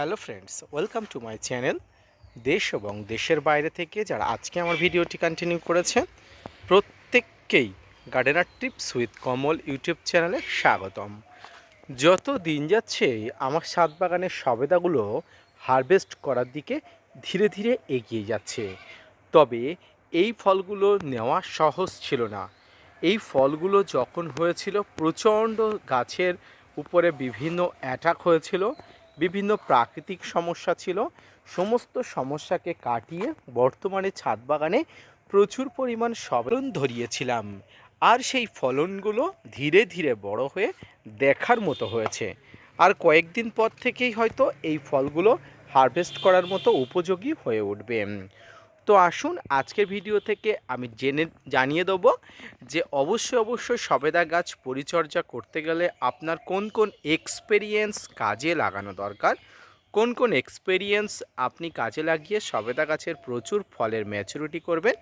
Hello friends, welcome to my channel. দেশ এবং দেশের বাইরে থেকে যারা আজকে আমার ভিডিওটি কন্টিনিউ করেছে প্রত্যেককেই gardener tips with Kamal YouTube চ্যানেলে স্বাগতম। যত দিন যাচ্ছে আমার ছাদ বাগানের সবেদাগুলো হারভেস্ট করার দিকে ধীরে ধীরে এগিয়ে যাচ্ছে। তবে এই ফলগুলো নেওয়া সহজ ছিল না। এই ফলগুলো যখন হয়েছিল প্রচণ্ড গাছের উপরে বিভিন্ন অ্যাটাক হয়েছিল, বিভিন্ন প্রাকৃতিক সমস্যা ছিল। সমস্ত সমস্যাকে কাটিয়ে বর্তমানে ছাদ বাগানে প্রচুর পরিমাণ ফলন ধরিয়েছিলাম। আর সেই ফলনগুলো ধীরে ধীরে বড় হয়ে দেখার মতো হয়েছে। আর কয়েকদিন পর থেকেই হয়তো এই ফলগুলো হারভেস্ট করার মতো উপযোগী হয়ে উঠবে। তো আসুন আজকের ভিডিও থেকে আমি জানিয়ে দেবো যে অবশ্যই সবেদা গাছ পরিচর্যা করতে গেলে আপনার কোন কোন এক্সপেরিয়েন্স কাজে লাগানো দরকার, কোন কোন এক্সপেরিয়েন্স আপনি কাজে লাগিয়ে সবেদা গাছের প্রচুর ফলের ম্যাচুরিটি করবেন।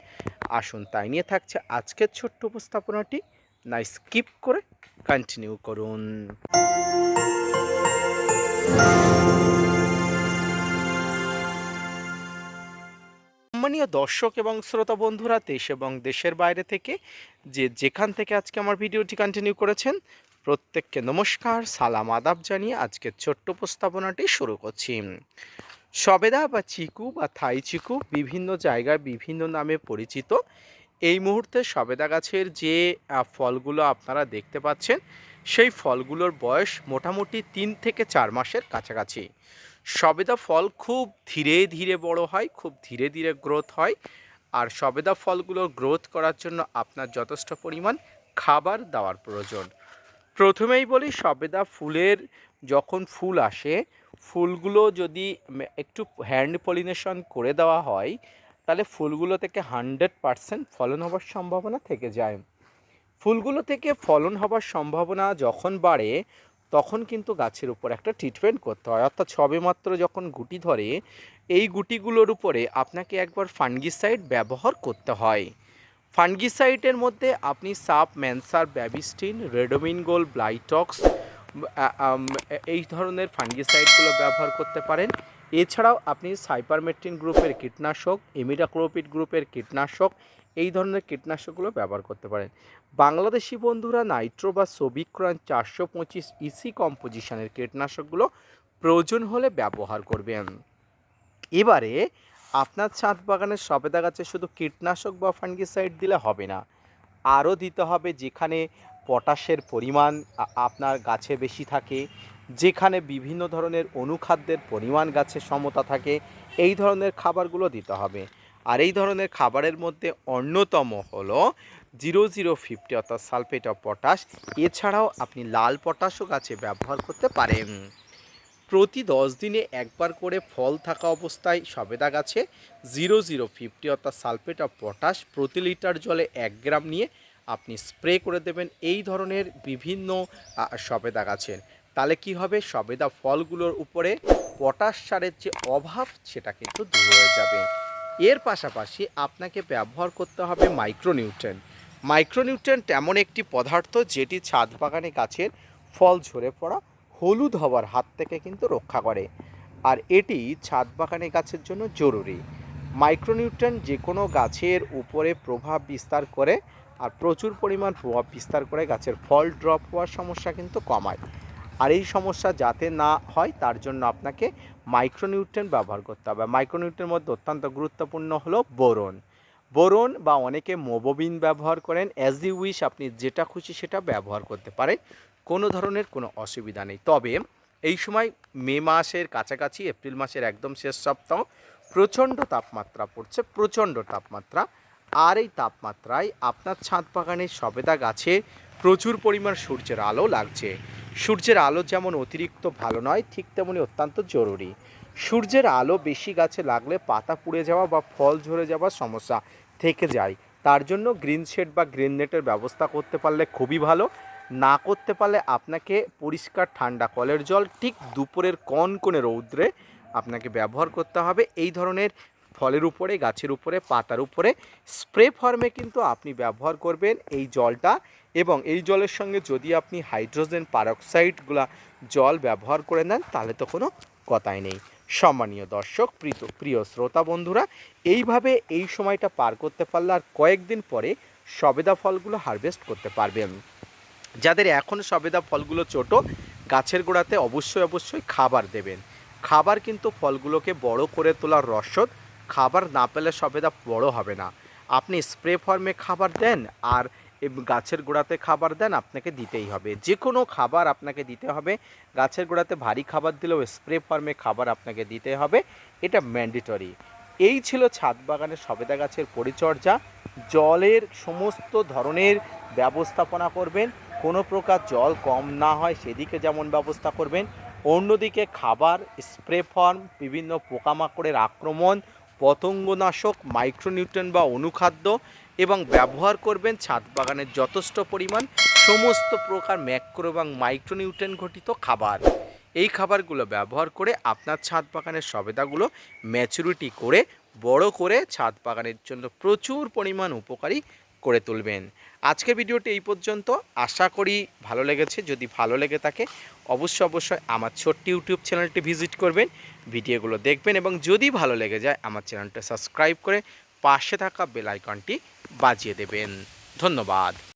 আসুন তাই নিয়ে থাকছে আজকের ছোট্ট উপস্থাপনাটি। না স্কিপ করে কন্টিনিউ করুন। সম্মানীয় দর্শক এবং শ্রোতা বন্ধুরা, দেশ এবং দেশের বাইরে থেকে যেখান থেকে আজকে আমার ভিডিওটি কন্টিনিউ করেছেন প্রত্যেককে নমস্কার, সালাম, আদাব জানিয়ে আজকের ছোট্ট উপস্থাপনাটি শুরু করছি। সবেদা বা চিকু বা থাই চিকু বিভিন্ন জায়গায় বিভিন্ন নামে পরিচিত। এই মুহূর্তে সবেদা গাছের যে ফলগুলো আপনারা দেখতে পাচ্ছেন সেই ফলগুলোর বয়স মোটামুটি 3 থেকে 4 মাসের কাছাকাছি। সবেদা ফল খুব ধীরে ধীরে বড় হয়, খুব ধীরে ধীরে গ্রোথ হয়। আর সবেদা ফলগুলোর গ্রোথ করার জন্য আপনার যথেষ্ট পরিমাণ খাবার দেওয়ার প্রয়োজন। প্রথমেই বলি, সবেদা ফুলের যখন ফুল আসে, ফুলগুলো যদি একটু হ্যান্ড পলিনেশন করে দেওয়া হয় তাহলে ফুলগুলো থেকে 100% ফলন হবার সম্ভাবনা থেকে যায়। ফুলগুলো থেকে ফলন হবার সম্ভাবনা যখন বাড়ে তখন কিন্তু গাছের উপর একটা ট্রিটমেন্ট করতে হয়। অর্থাৎ সবেমাত্র যখন গুটি ধরে এই গুটিগুলোর উপরে আপনাকে একবার ফাঙ্গিসাইড ব্যবহার করতে হয়। ফাঙ্গিসাইডের মধ্যে আপনি সাপ, ম্যানসার, ব্যাবিস্টিন, রেডোমিনগোল, ব্লাইটক্স এই ধরনের ফাঙ্গিসাইডগুলো ব্যবহার করতে পারেন। এছাড়াও আপনি সাইপারমেট্রিন গ্রুপের কীটনাশক, ইমিডাক্লোপিড গ্রুপের কীটনাশক, এই ধরনের কীটনাশকগুলো ব্যবহার করতে পারেন। বাংলাদেশি বন্ধুরা নাইট্রো বা সোবিক্রন 425 ইসি কম্পোজিশনের কীটনাশকগুলো প্রয়োজন হলে ব্যবহার করবেন। এবারে আপনার ছাদ বাগানের সবেদা গাছে শুধু কীটনাশক বা ফাঙ্গিসাইড দিলে হবে না, আরও দিতে হবে যেখানে পটাশের পরিমাণ আপনার গাছে বেশি থাকে, যেখানে বিভিন্ন ধরনের অনুখাদ্যের পরিমাণ গাছে সমতা থাকে, এই ধরনের খাবারগুলো দিতে হবে। আর এই ধরনের খাবারের মধ্যে অন্যতম হলো 0050 অর্থাৎ সালফেট অফ পটাশ। এছাড়াও আপনি লাল পটাশও গাছে ব্যবহার করতে পারেন। প্রতি 10 দিনে একবার করে ফল থাকা অবস্থায় সবেদা গাছে 0050 অর্থাৎ সালফেট অফ পটাশ প্রতি লিটার জলে 1 গ্রাম নিয়ে আপনি স্প্রে করে দেবেন এই ধরনের বিভিন্ন সবেদা গাছের। তাহলে কি হবে, সবেদা ফলগুলোর উপরে পটাশ সারের যে অভাব সেটা কিন্তু দূর হয়ে যাবে। এর পাশাপাশি আপনাকে ব্যবহার করতে হবে মাইক্রোনিউট্রেন্ট। মাইক্রোনিউট্রেন্ট এমন একটি পদার্থ যেটি ছাদ বাগানে গাছের ফল ঝরে পড়া, হলুদ হওয়ার হাত থেকে কিন্তু রক্ষা করে। আর এটি ছাদ বাগানে গাছের জন্য জরুরি। মাইক্রোনিউট্রেন্ট যে কোনো গাছের উপরে প্রভাব বিস্তার করে, আর প্রচুর পরিমাণ প্রভাব বিস্তার করে গাছের ফল ড্রপ হওয়ার সমস্যা কিন্তু কমায়। আর এই সমস্যা যাতে না হয় তার জন্য আপনাকে মাইক্রোনিউট্রেন্ট ব্যবহার করতে হবে। মাইক্রোনিউট্রেন্টের মধ্যে অত্যন্ত গুরুত্বপূর্ণ হলো বোরন। বোরন বা অনেকে মোবোবিন ব্যবহার করেন, অ্যাজ ইউ উইশ, আপনি যেটা খুশি সেটা ব্যবহার করতে পারেন, কোনো ধরনের কোনো অসুবিধা নেই। তবে এই সময় মে মাসের কাছাকাছি, এপ্রিল মাসের একদম শেষ সপ্তাহ, প্রচণ্ড তাপমাত্রা পড়ছে, প্রচণ্ড তাপমাত্রা। আর এই তাপমাত্রায় আপনার ছাদ বাগানের সবেদা গাছে প্রচুর পরিমাণ সূর্যের আলো লাগছে। সূর্যের আলো যেমন অতিরিক্ত ভালো নয়, ঠিক তেমনি অত্যন্ত জরুরি। সূর্যের আলো বেশি গাছে লাগলে পাতা পুড়ে যাওয়া বা ফল ঝরে যাওয়ার সমস্যা থেকে যায়। তার জন্য গ্রিন শেড বা গ্রিন নেটের ব্যবস্থা করতে পারলে খুবই ভালো। না করতে পারলে আপনাকে পরিষ্কার ঠান্ডা কলের জল ঠিক দুপুরের কনকনে রৌদ্রে আপনাকে ব্যবহার করতে হবে। এই ধরনের ফলের উপরে, গাছের উপরে, পাতার উপরে স্প্রে ফর্মে কিন্তু আপনি ব্যবহার করবেন এই জলটা। এবং এই জলের সঙ্গে যদি আপনি হাইড্রোজেন পারক্সাইডগুলা জল ব্যবহার করে নেন তাহলে তো কোনো কথাই নেই। সম্মানীয় দর্শক, প্রিয় শ্রোতা বন্ধুরা, এইভাবে এই সময়টা পার করতে পারলে আর কয়েকদিন পরে সবেদা ফলগুলো হারভেস্ট করতে পারবেন। যাদের এখন সবেদা ফলগুলো ছোট, গাছের গোড়াতে অবশ্যই খাবার দেবেন। খাবার কিন্তু ফলগুলোকে বড় করে তোলার রসদ। খাবার না পেলে সবেদা বড় হবে না। আপনি স্প্রে ফর্মে খাবার দেন আর গাছের গোড়াতে খাবার দেন, আপনাকে দিতেই হবে। যে কোনো খাবার আপনাকে দিতে হবে। গাছের গোড়াতে ভারী খাবার দিলেও স্প্রে ফর্মে খাবার আপনাকে দিতে হবে, এটা ম্যান্ডেটরি। এই ছিল ছাদ বাগানের সবেদা গাছের পরিচর্যা। জলের সমস্ত ধরনের ব্যবস্থাপনা করবেন, কোনো প্রকার জল কম না হয় সেদিকে যেমন ব্যবস্থা করবেন। অন্যদিকে খাবার, স্প্রে ফর্ম, বিভিন্ন পোকামাকড়ের আক্রমণ, পতঙ্গনাশক, মাইক্রোনিউট্রিয়েন্ট বা অনুখাদ্য এবং ব্যবহার করবেন ছাদ বাগানের যথেষ্ট পরিমাণ সমস্ত প্রকার ম্যাক্রো এবং মাইক্রোনিউট্রিয়েন্ট ঘটিত খাবার। এই খাবারগুলো ব্যবহার করে আপনার ছাদ বাগানের সবেদাগুলো ম্যাচুরিটি করে বড় করে ছাদ বাগানের জন্য প্রচুর পরিমাণ উপকারী করে তুলবেন। আজকের ভিডিওটি এই পর্যন্ত। আশা করি ভালো লেগেছে। যদি ভালো লেগে থাকে অবশ্যই আমার ছোট্ট ইউটিউব চ্যানেলটি ভিজিট করবেন, ভিডিওগুলো দেখবেন এবং যদি ভালো লেগে যায় আমার চ্যানেলটা সাবস্ক্রাইব করে পাশে থাকা বেল আইকনটি বাজিয়ে দেবেন। ধন্যবাদ।